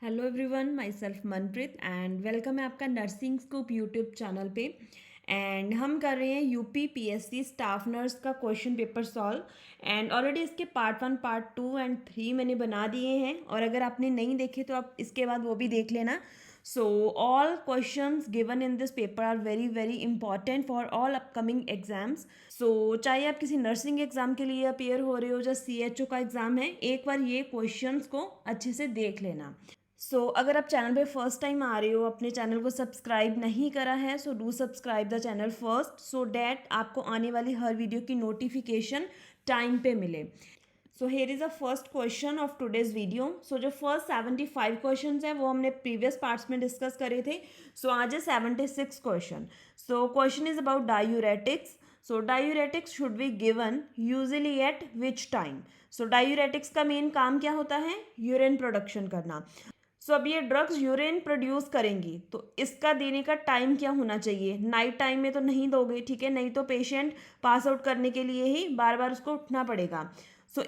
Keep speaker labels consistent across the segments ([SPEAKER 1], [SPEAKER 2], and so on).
[SPEAKER 1] Hello everyone, my self Manpreet and welcome है आपका nursing scoop YouTube channel पे। And हम कर रहे हैं यूपी पीएससी स्टाफ नर्स का question paper solve. And already इसके पार्ट 1, पार्ट 2 एंड 3 मैंने बना दिए हैं, और अगर आपने नहीं देखे तो आप इसके बाद वो भी देख लेना। So all questions given in this paper are very very important for all upcoming exams. So चाहे आप किसी नर्सिंग एग्जाम के लिए अपेयर हो रहे हो या CHO का एग्जाम है, एक बार ये क्वेश्चंस को अच्छे से देख लेना। अगर आप चैनल पे फर्स्ट टाइम आ रहे हो, अपने चैनल को सब्सक्राइब नहीं करा है, so do subscribe the channel first so that आपको आने वाली हर वीडियो की नोटिफिकेशन टाइम पे मिले। So here is a first question of today's video. जो फर्स्ट 75 क्वेश्चन हैं वो हमने प्रीवियस पार्ट्स में डिस्कस करे थे। आज है 76 question. Question is about diuretics. Diuretics should be given usually eight which time. Diuretics का मेन काम क्या होता है? यूरिन प्रोडक्शन करना। अब ये ड्रग्स यूरिन प्रोड्यूस करेंगी, तो इसका देने का टाइम क्या होना चाहिए? नाइट टाइम में तो नहीं दोगे, ठीक है, नहीं तो पेशेंट पास आउट करने के लिए ही बार बार उसको उठना पड़ेगा।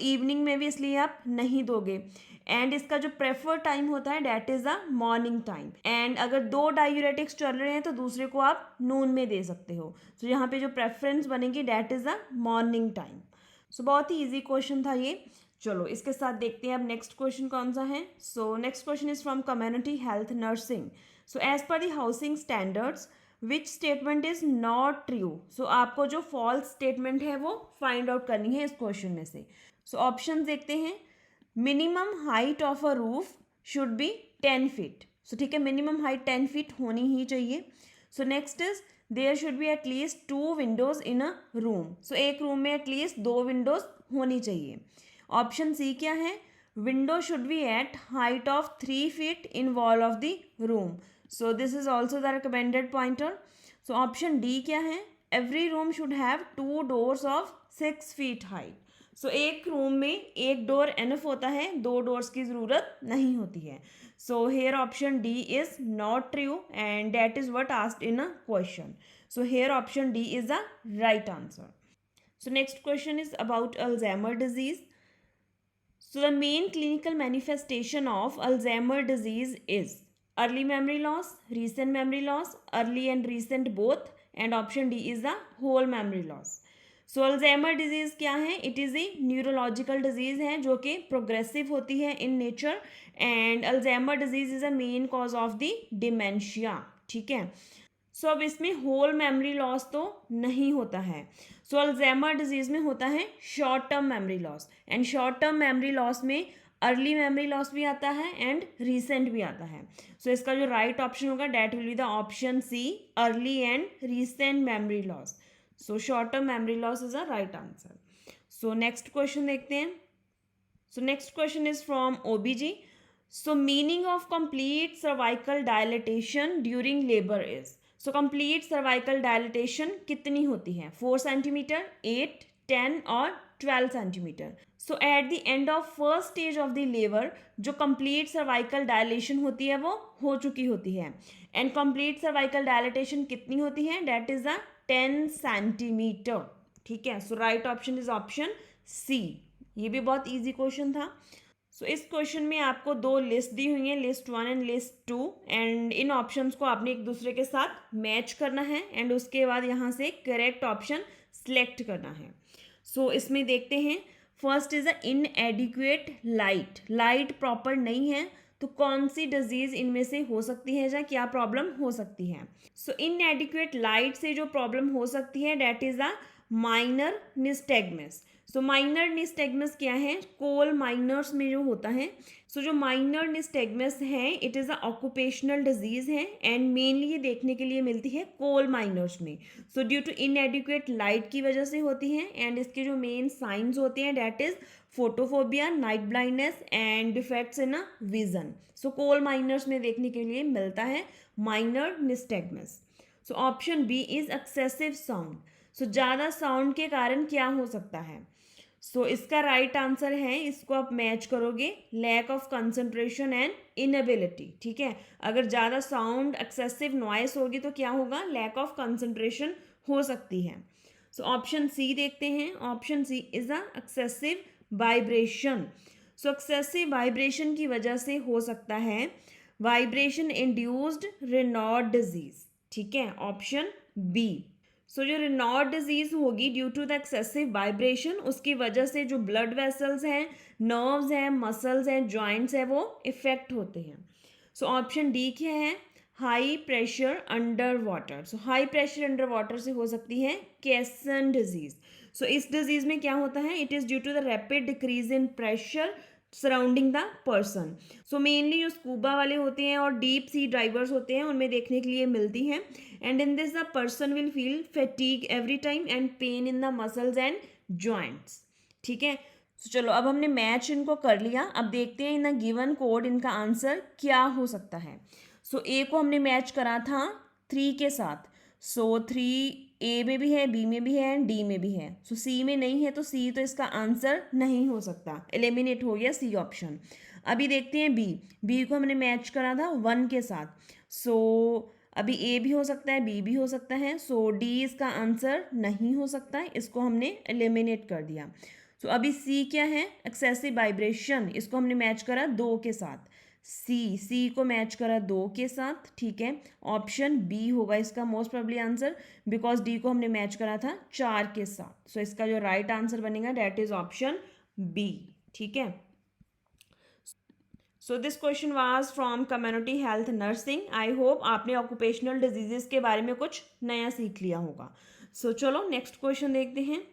[SPEAKER 1] इवनिंग में भी इसलिए आप नहीं दोगे। एंड इसका जो प्रेफर टाइम होता है that is the morning time. And अगर 2 डायूरेटिक्स चल रहे हैं तो दूसरे को आप नून में दे सकते हो। यहाँ पे जो प्रेफरेंस बनेगी that is the morning time. बहुत ही ईजी क्वेश्चन था ये। चलो इसके साथ देखते हैं अब नेक्स्ट क्वेश्चन कौन सा है। Next question is from community health nursing. As per the housing standards which statement is not true. आपको जो फॉल्स स्टेटमेंट है वो फाइंड आउट करनी है इस क्वेश्चन में से। ऑप्शन देखते हैं। Minimum height of a roof should be 10 feet. ठीक है, मिनिमम हाइट 10 फीट होनी ही चाहिए। Next is there should be at least 2 windows in a room. एक रूम में एटलीस्ट 2 विंडोज होनी चाहिए। ऑप्शन सी क्या है? Window should be at height of 3 feet in wall of the room. This is also the recommended pointer. Option D क्या है? Every room should have 2 doors of 6 feet height. एक room में एक door enough होता है, 2 doors की ज़रूरत नहीं होती है। Hair option D is not true and that is what asked in a question. Hair option D is the right answer. Next question is about Alzheimer disease. The main clinical manifestation of Alzheimer disease is early memory loss, recent memory loss, early and recent both, and option D is the whole memory loss. Alzheimer disease क्या है? It is a neurological disease है जो कि progressive होती है in nature, and Alzheimer disease is a main cause of the dementia. ठीक है, अब इसमें होल मेमोरी लॉस तो नहीं होता है। अल्जाइमर डिजीज में होता है short term memory loss, and short term memory loss में अर्ली मेमोरी लॉस भी आता है एंड रिसेंट भी आता है। इसका जो राइट ऑप्शन होगा that will be the option C, early and recent memory loss. Short term memory loss is a right answer. Next question देखते हैं। Next question is from OBG. Meaning of complete cervical dilatation during labour is. Complete cervical dilatation कितनी होती है? 4 centimetre, 8, 10 और 12 centimetre. At the end of first stage of the labour जो complete cervical dilation होती है वो हो चुकी होती है। एंड कंप्लीट सर्वाइकल डायलिटेशन कितनी होती है? That is the 10 centimetre. ठीक है, right option is option C. ये भी बहुत ईजी क्वेश्चन था। इस क्वेश्चन में आपको 2 लिस्ट दी हुई हैं, list 1 and list 2, and in options को आपने एक दूसरे के साथ मैच करना है एंड उसके बाद यहाँ से करेक्ट ऑप्शन सेलेक्ट करना है। इसमें देखते हैं। First is a इनएडिक्वेट light. Light proper नहीं है तो कौन सी डिजीज इनमें से हो सकती है या क्या प्रॉब्लम हो सकती है? इनएडिक्वेट लाइट से जो प्रॉब्लम हो सकती है that is a minor nystagmus. Minor nystagmus क्या है? कोल माइनर्स में जो होता है। जो माइनर निस्टैग्मस है it is a occupational disease है एंड मेनली ये देखने के लिए मिलती है कोल माइनर्स में। ड्यू टू इनएडिक्वेट लाइट की वजह से होती है एंड इसके जो मेन साइंस होते हैं that is photophobia, night blindness and defects in a vision. Coal miners में देखने के लिए मिलता है minor nystagmus. Option B is excessive sound. ज़्यादा साउंड के कारण क्या हो सकता है? इसका राइट आंसर है, इसको आप मैच करोगे, lack of concentration and inability. ठीक है, अगर ज़्यादा साउंड एक्सेसिव नॉइस होगी तो क्या होगा? लैक ऑफ कंसंट्रेशन हो सकती है। ऑप्शन सी देखते हैं। Option C is a excessive vibration. So excessive vibration की वजह से हो सकता है वाइब्रेशन इंड्यूस्ड रेनॉल्ड डिजीज, ठीक है, ऑप्शन बी। सो जो रेनॉल्ड डिजीज होगी due to the excessive vibration, उसकी वजह से जो ब्लड वेसल्स हैं, नर्व्स हैं, मसल्स हैं, जॉइंट्स हैं, वो इफेक्ट होते हैं। सो ऑप्शन डी क्या है, हाई प्रेशर अंडर वाटर। सो हाई प्रेशर अंडर वाटर से हो सकती है कैसन डिजीज। सो इस डिजीज में क्या होता है, it is due to the rapid decrease in pressure surrounding the person. So mainly जो स्कूबा वाले होते हैं और डीप सी डाइवर्स होते हैं उनमें देखने के लिए मिलती हैं। And in this the person will feel fatigue every time and pain in the muscles and joints, ठीक है। तो चलो अब हमने मैच इनको कर लिया, अब देखते हैं इन द गिवन कोड इनका आंसर क्या हो सकता है। सो ए को हमने मैच करा था 3 के साथ, सो 3 ए में भी है, बी में भी है एंड डी में भी है। सो सी में नहीं है तो सी तो इसका आंसर नहीं हो सकता, एलिमिनेट हो गया सी ऑप्शन। अभी देखते हैं बी, बी को हमने मैच करा था 1 के साथ, सो अभी ए भी हो सकता है, बी भी हो सकता है, सो डी इसका आंसर नहीं हो सकता है, इसको हमने एलिमिनेट कर दिया। सो अभी सी क्या है, एक्सेसिव वाइब्रेशन, इसको हमने मैच करा 2 के साथ, सी को मैच करा 2 के साथ, ठीक है, ऑप्शन बी होगा इसका most probably answer, because D को हमने मैच करा था 4 के साथ। सो इसका जो राइट आंसर बनेगा डेट इज ऑप्शन बी, ठीक है। So this question was from community health nursing. I hope आपने ऑक्यूपेशनल डिजीजेस के बारे में कुछ नया सीख लिया होगा। सो चलो नेक्स्ट क्वेश्चन देखते हैं।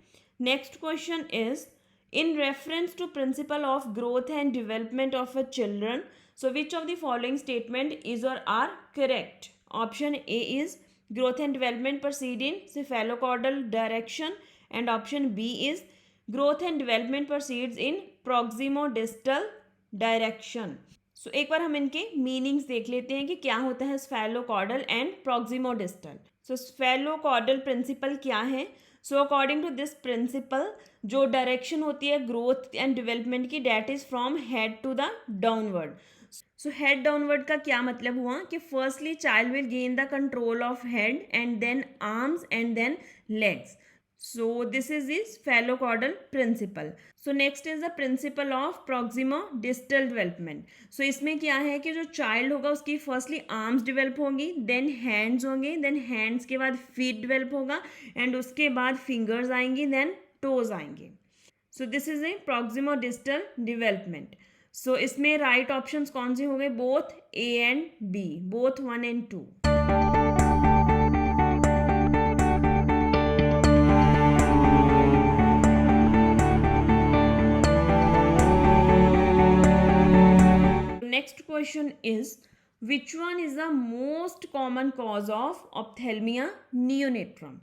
[SPEAKER 1] Next question is in reference to principle of growth and development of a children, so which of the following statement is or are correct? Option A is growth and development proceed in cephalocaudal direction, and option B is growth and development proceeds in proximodistal direction. So एक बार हम इनके meanings देख लेते हैं कि क्या होता है स्फेलोकॉडल एंड प्रोक्सिमोडिस्टल। सो स्फेलोकॉडल प्रिंसिपल क्या है? So according to this principle जो डायरेक्शन होती है ग्रोथ एंड डेवलपमेंट की, that is from head to the downward. So head downward का क्या मतलब हुआ कि firstly child will gain the control of head and then arms and then legs. So this is the sphelocaudal principle. So next is the principle of proximodistal development. So इसमें क्या है कि जो चाइल्ड होगा उसकी फर्स्टली आर्म्स डेवलप होंगी, then hands होंगे, then hands के बाद फीट डेवलप होगा एंड उसके बाद फिंगर्स आएंगी, देन टोज आएंगे। So this is a proximodistal development. So इसमें राइट ऑप्शंस कौन से होंगे? Both A and B, both 1 and 2। Next question is, which one is the most common cause of ophthalmia neonatrum?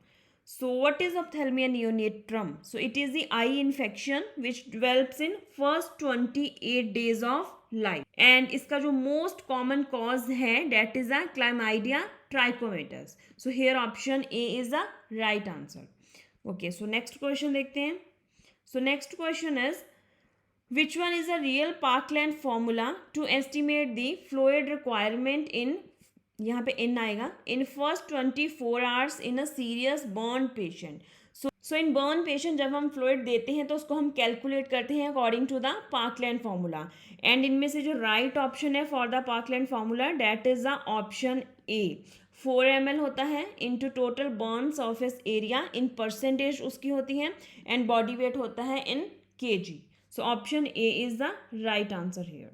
[SPEAKER 1] So what is ophthalmia neonatrum? So it is the eye infection which develops in first 28 days of life, and इसका जो most common cause है that is a chlamydia trachomatis. So here option A is the right answer. Okay, so next question देखते हैं। So next question is, which one is a real Parkland formula to estimate the fluid requirement in, यहाँ पे in आएगा, in first 24 hours in a serious burn patient. So in burn patient जब हम fluid देते हैं तो उसको हम calculate करते हैं according to the Parkland formula, and इनमें से जो right option है for the Parkland formula that is the option A. 4 ml होता है into total burn surface area in percentage उसकी होती है, and body weight होता है in kg. So option A is the right answer here.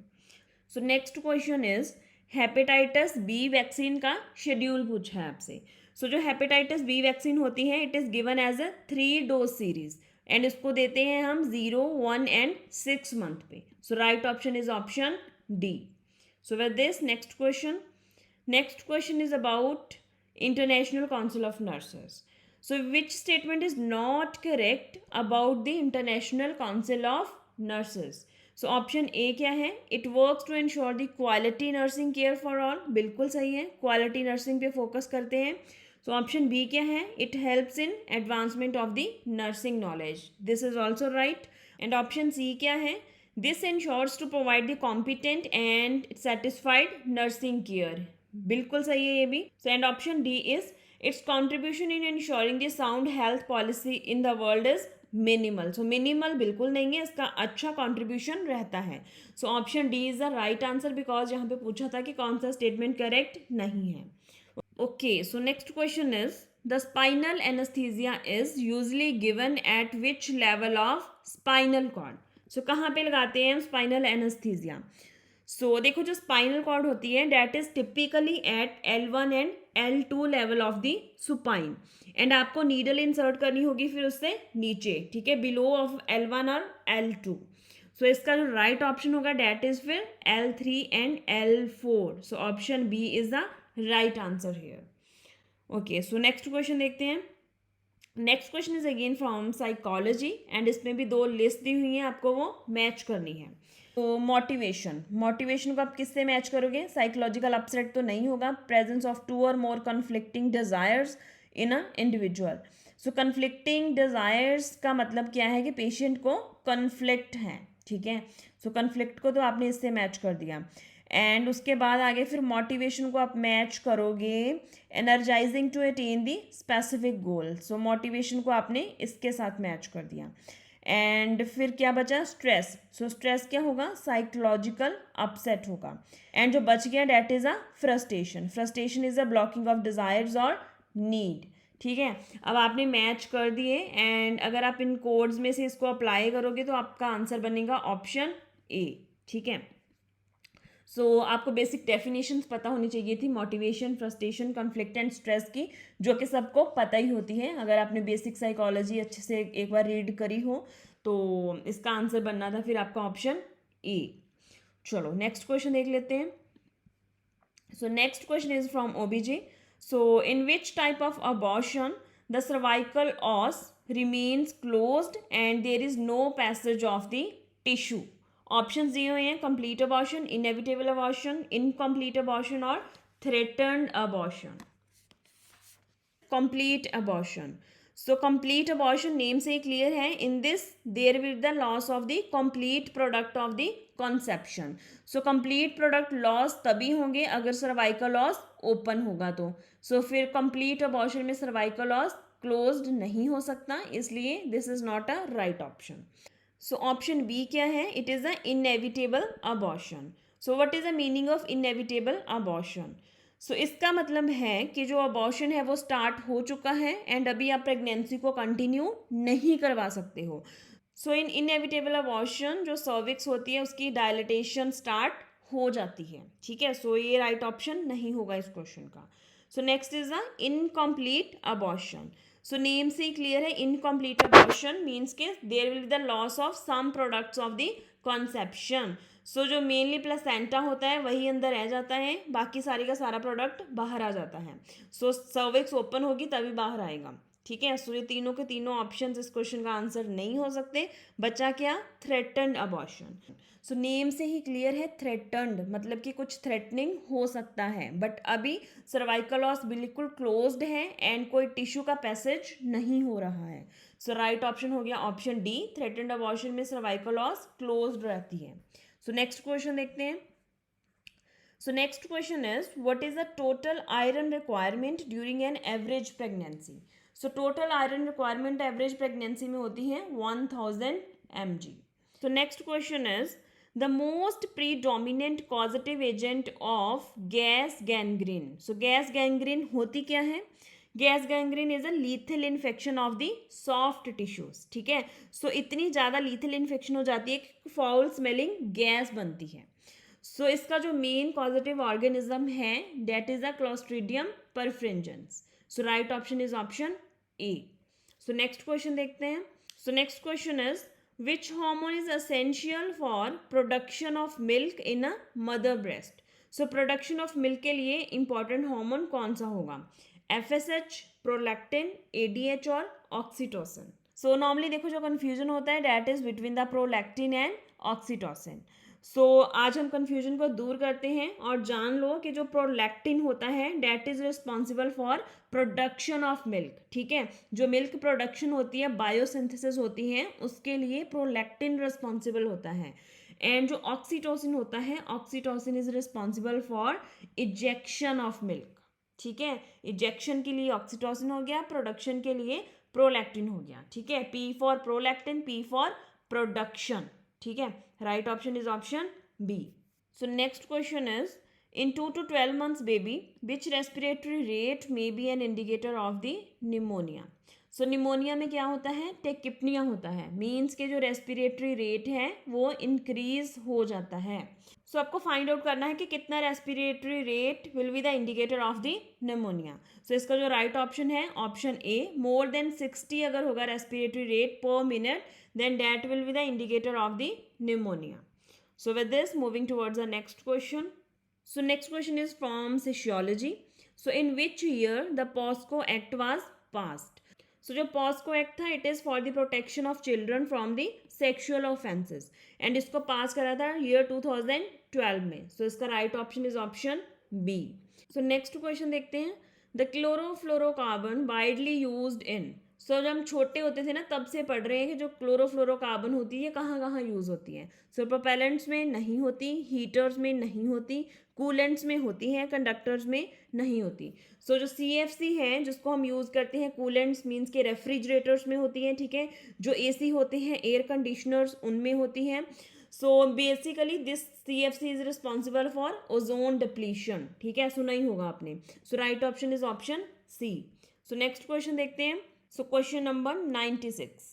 [SPEAKER 1] So next question is, hepatitis B vaccine का schedule पूछा है आपसे। सो जो हेपेटाइटिस बी वैक्सीन होती है it is given as a 3 dose series, and इसको देते हैं हम 0, 1 एंड 6 मंथ पे। So right option is option D. So with this next question is about International Council of Nurses. So which statement is not correct about the International Council of Nurses? So option A क्या है? It works to ensure the quality nursing care for all. बिल्कुल सही है, quality nursing पे focus करते हैं। So option B क्या है? It helps in advancement of the nursing knowledge. This is also right. And option C क्या है? This ensures to provide the competent and satisfied nursing care. बिल्कुल सही है ये भी। So and option D is its contribution in ensuring the sound health policy in the world is minimal. So minimal बिल्कुल नहीं है, इसका अच्छा कॉन्ट्रीब्यूशन रहता है। So option D is the right answer, because यहाँ पे पूछा था कि कौन सा स्टेटमेंट करेक्ट नहीं है। Okay, so next question is the spinal anaesthesia is usually given at which level of spinal cord. So कहाँ पे लगाते हैं हम स्पाइनल एनेस्थीसिया? सो देखो, जो स्पाइनल कॉर्ड होती है that is typically at L1 and L2 level of the supine, and आपको नीडल इंसर्ट करनी होगी फिर उससे नीचे, ठीक है, बिलो ऑफ L1 और L2। सो इसका जो राइट ऑप्शन होगा डेट इज फिर L3 and L4। So option B is the right answer here. Okay, so next question देखते हैं। Next question is again from psychology, and इसमें भी दो लिस्ट दी हुई है, आपको वो मैच करनी है। तो मोटिवेशन को आप किससे मैच करोगे? साइकोलॉजिकल अपसेट तो नहीं होगा, presence of two or more conflicting desires in a individual. So conflicting desires का मतलब क्या है कि पेशेंट को कन्फ्लिक्ट है, ठीक है। सो कन्फ्लिक्ट को तो आपने इससे मैच कर दिया, एंड उसके बाद आगे फिर मोटिवेशन को आप मैच करोगे energising to attain the specific goal. So motivation को आपने इसके साथ मैच कर दिया, एंड फिर क्या बचा? स्ट्रेस। सो स्ट्रेस क्या होगा? साइकोलॉजिकल अपसेट होगा, एंड जो बच गया that is a frustration. Frustration is a blocking of desires और नीड, ठीक है। अब आपने मैच कर दिए, एंड अगर आप इन कोड्स में से इसको अप्लाई करोगे तो आपका आंसर बनेगा ऑप्शन ए, ठीक है। सो आपको बेसिक डेफिनेशंस पता होनी चाहिए थी motivation, frustration, conflict and stress की, जो कि सबको पता ही होती है। अगर आपने बेसिक साइकोलॉजी अच्छे से एक बार रीड करी हो तो इसका आंसर बनना था फिर आपका ऑप्शन ए। चलो नेक्स्ट क्वेश्चन देख लेते हैं। So next question is from OBG. So in which type of abortion the cervical os remains closed and there is no passage of the tissue? Option दिए हुए हैं complete abortion, inevitable abortion, incomplete abortion और threatened abortion. Complete abortion. So complete abortion name से ही clear है, in this there will the loss of the complete product of the conception. So complete product loss तभी होंगे अगर cervical loss open होगा तो। So फिर कंप्लीट अबॉर्शन में सर्वाइकल लॉस क्लोज्ड नहीं हो सकता, इसलिए this is not a right option. So option B क्या है? It is a inevitable abortion. So what is the meaning of inevitable abortion? So इसका मतलब है कि जो अबॉर्शन है वो स्टार्ट हो चुका है एंड अभी आप प्रेगनेंसी को कंटिन्यू नहीं करवा सकते हो। सो इन इनएविटेबल अबॉर्शन जो सर्विक्स होती है उसकी डायलिटेशन स्टार्ट हो जाती है, ठीक है। सो ये राइट ऑप्शन नहीं होगा इस क्वेश्चन का। So next is the incomplete abortion. So name से ही क्लियर है, इनकम्प्लीट अबॉर्शन मीन्स के there will be the loss of some products of the conception. So जो मेनली प्लेसेंटा होता है वही अंदर रह जाता है, बाकी सारी का सारा प्रोडक्ट बाहर आ जाता है। सो सर्विक्स ओपन होगी तभी बाहर आएगा, ठीक है। सो ये तीनों के तीनों ऑप्शंस इस क्वेश्चन का आंसर नहीं हो सकते। बचा क्या? Threatened abortion. सो नेम से ही क्लियर है, थ्रेटन्ड मतलब कि कुछ थ्रेटनिंग हो सकता है, बट अभी सर्वाइकल लॉस बिल्कुल क्लोज्ड है एंड कोई टिश्यू का पैसेज नहीं हो रहा है। सो राइट ऑप्शन हो गया ऑप्शन डी, थ्रेटन्ड अबॉर्शन में सर्वाइकल लॉस क्लोज्ड रहती है। सो नेक्स्ट क्वेश्चन देखते हैं। So next question is, what is the total iron requirement during an average pregnancy? So total iron requirement average pregnancy में होती है 1000 mg. So next question is, the most predominant causative agent of gas gangrene. So gas gangrene होती क्या है? Gas gangrene is a lethal infection of the soft tissues, ठीक है। सो इतनी ज़्यादा लीथल इन्फेक्शन हो जाती है कि फाउल स्मेलिंग गैस बनती है। सो इसका जो मेन पॉजिटिव ऑर्गेनिज्म है that is a Clostridium perfringens. So right option is option A. So next question देखते हैं। So next question is, which hormone is essential for production of milk in a mother breast? So production of milk के लिए important hormone कौन सा होगा? FSH, prolactin, ADH और oxytocin. So normally देखो जो कन्फ्यूजन होता है that is between the prolactin and oxytocin. सो आज हम कन्फ्यूजन को दूर करते हैं और जान लो कि जो प्रोलैक्टिन होता है that is responsible for production of milk, ठीक है। जो मिल्क प्रोडक्शन होती है, बायोसिंथेसिस होती है, उसके लिए प्रोलैक्टिन रिस्पॉन्सिबल होता है। एंड जो ऑक्सीटोसिन होता है, oxytocin is responsible for ejection of milk, ठीक है। इजेक्शन के लिए ऑक्सीटोसिन हो गया, प्रोडक्शन के लिए प्रोलैक्टिन हो गया, ठीक है। P for prolactin, P for production, ठीक है। Right option is option B. So next question is in 2 to 12 months baby, which respiratory rate may be an indicator of the pneumonia? So pneumonia में क्या होता है, टेकिप्निया होता है, means के जो रेस्पिरेटरी रेट है वो इंक्रीज हो जाता है। सो आपको फाइंड आउट करना है कि कितना respiratory rate will be the indicator of the pneumonia. So इसका जो राइट ऑप्शन है ऑप्शन ए, मोर देन 60 अगर होगा respiratory rate per minute, then that will be the indicator of the pneumonia. So with this moving towards the next question. So next question is from sociology. So in which year the POSCO Act was passed? So जो POSCO Act था, it is for the protection of children from the sexual offenses, and इसको पास करा था year 2012 में। So इसका right option is option B. So next question देखते हैं, the chlorofluorocarbon widely used in। सो जब हम छोटे होते थे ना तब से पढ़ रहे हैं कि जो क्लोरोफ्लोरोकार्बन होती है कहाँ कहाँ यूज़ होती है। सो प्रोपेलेंट्स में नहीं होती, हीटर्स में नहीं होती, कूलेंट्स में होती है, कंडक्टर्स में नहीं होती। सो जो CFC है जिसको हम यूज़ करते हैं कूलेंट्स मीन्स के रेफ्रिजरेटर्स में होती है, ठीक है। जो AC होते हैं एयर कंडीशनर्स उनमें होती हैं। So basically this CFC is responsible for ozone depletion, ठीक है, सुना ही होगा आपने। So right option is option C. So next question देखते हैं। So question number 96.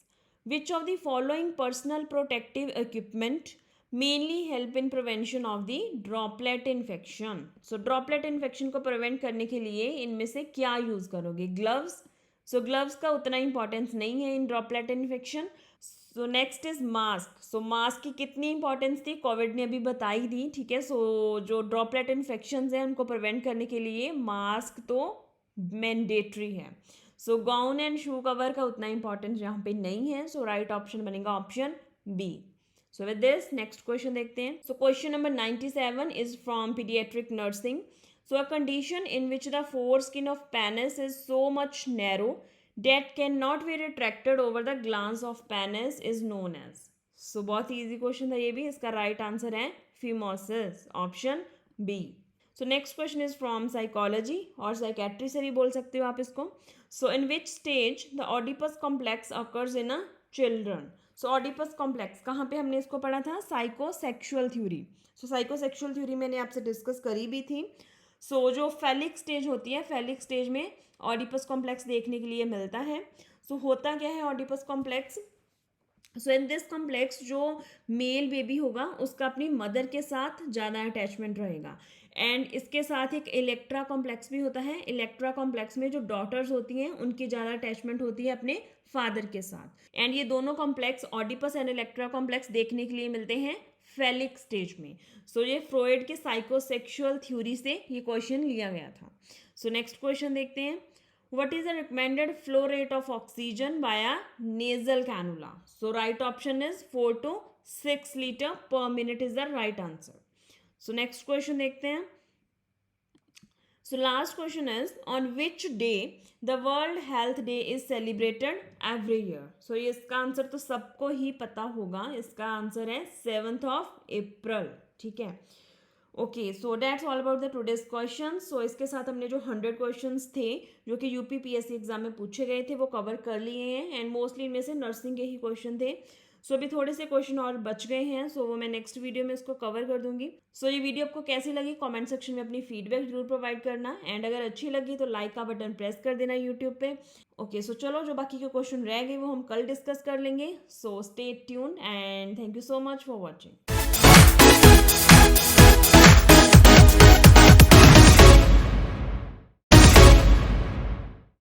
[SPEAKER 1] Which of the following personal protective equipment mainly help in prevention of the droplet infection? So droplet infection को prevent करने के लिए इनमें से क्या use करोगे? Gloves. So gloves का उतना importance नहीं है in droplet infection. So next is mask. So mask की कितनी importance थी कोविड ने अभी बताई दी, ठीक है। So जो droplet infections हैं उनको prevent करने के लिए mask तो mandatory है। So gown and shoe cover का उतना इंपॉर्टेंस यहाँ पे नहीं है। सो राइट ऑप्शन बनेगा option B. So with this next question देखते हैं। So question number 97 is from paediatric nursing. So a condition in which the foreskin of penis is so much narrow that can not be retracted over the glans of penis is known as. So बहुत ही easy question था ये भी। इसका right answer है phimosis, option B. So next question is from psychology और psychiatry से भी बोल सकते हो आप इसको। So in which stage the Oedipus complex occurs in a children. So Oedipus complex कहाँ पे हमने इसको पढ़ा था, psychosexual theory. So psychosexual theory मैंने आपसे डिस्कस करी भी थी। सो जो फेलिक स्टेज होती है, फेलिक स्टेज में ऑडिपस कॉम्प्लेक्स देखने के लिए मिलता है। सो होता क्या है Oedipus complex, so in this complex जो मेल बेबी होगा उसका अपनी मदर के साथ ज़्यादा अटैचमेंट रहेगा, एंड इसके साथ एक इलेक्ट्रा कॉम्प्लेक्स भी होता है। इलेक्ट्रा कॉम्प्लेक्स में जो डॉटर्स होती हैं उनकी ज़्यादा अटैचमेंट होती है अपने फादर के साथ, एंड ये दोनों complex Oedipus and Electra complex देखने के लिए मिलते हैं फेलिक स्टेज में। सो ये फ्रॉइड के साइकोसेक्सुअल थ्योरी से ये क्वेश्चन लिया गया था। सो नेक्स्ट क्वेश्चन देखते हैं। What is the recommended flow rate of oxygen via nasal cannula? So right option is 4 to 6 liter per minute is the right answer. So next question देखते हैं। So last question is on which day the World Health Day is celebrated every year? So ये इसका answer तो सबको ही पता होगा, इसका answer है 7th of April, ठीक है। Okay, so that's all about the today's question. So इसके साथ हमने जो 100 क्वेश्चंस थे जो कि UPPSC एग्जाम में पूछे गए थे वो कवर कर लिए हैं, एंड मोस्टली इनमें से नर्सिंग के ही क्वेश्चन थे। सो अभी थोड़े से क्वेश्चन और बच गए हैं, सो वो मैं नेक्स्ट वीडियो में इसको कवर कर दूंगी। सो ये वीडियो आपको कैसी लगी कमेंट सेक्शन में अपनी फीडबैक जरूर प्रोवाइड करना, एंड अगर अच्छी लगी तो लाइक का बटन प्रेस कर देना यूट्यूब पे। ओके, सो चलो जो बाकी के क्वेश्चन रह गए वो हम कल डिस्कस कर लेंगे। So stay tuned and thank you so much for watching.